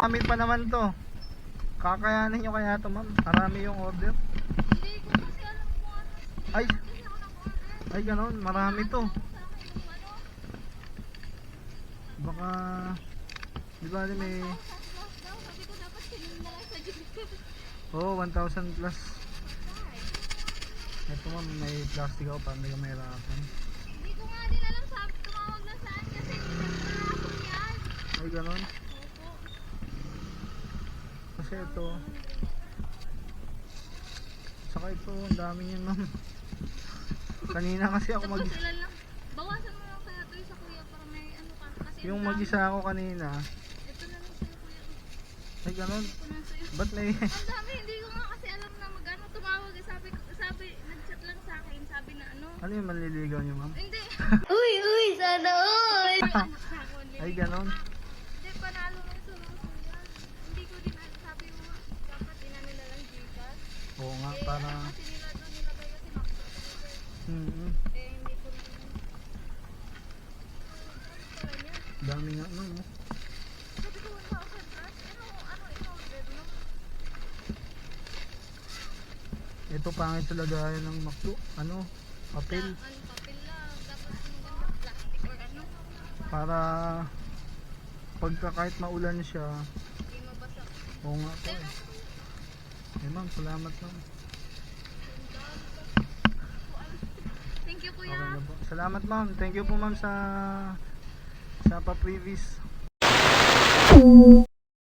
Kami pa naman to. Kakayanin nyo kaya to ma'am? Marami yung order. Hindi ko kasi alam kung ano. Ay, Kasi ako nag-order. ay ganon. Marami to. Sa akin yung ano. Baka, di ba may, 1,000 plus daw. Sabi ko dapat sinun na lang sa Gcash. oh 1,000 plus. Ito ma'am, may plastic ako para hindi ka mahirapan. Hindi ko nga din alam. Sabi tumawag na saan kasi hindi na nakakapag yan. Ay ganon. Opo. Kasi ito, saka ito, ang dami niyan ma'am. Kanina kasi ako Tapos ilan lang. Bawasan mo lang kaya to sa kuya para may ano ka. Kasi yung ang dami. mag-isa ako kanina. Ito na lang sa'yo kuya. Ay ganon. Ito na sa'yo. Ba't may, Ang dami, hindi ko nga kasi alam na magano tumawag. Sabi, nag-chat lang sa akin. Sabi na ano. ano yung manliligaw niyo ma'am? Hindi. Uy, sana all! Anak na ako. Ay ganon. Hindi, panalo lang sa luso yan. Hindi ko din alam. Sabi mo, dapat inano na lang Gcash. Oo nga, Eh, para, ano kasi nila doon nilagay kasi Max. Eh, hindi ko rin. Ano pala niya? dami nga ma'am. Oh. Sabi ko 1,000 plus. Ano in-order no? Ito pangit sa lagayan ng McDo. Ano? Papel. Ano, papel lang. Dapat magandang plastic or ano. Para pagka kahit maulan siya. Hindi mabasa. Oo nga po eh. Eh ma'am, salamat ma'am. Thank you kuya. Okay na po. Salamat ma'am. Thank you po ma'am sa pa-previous.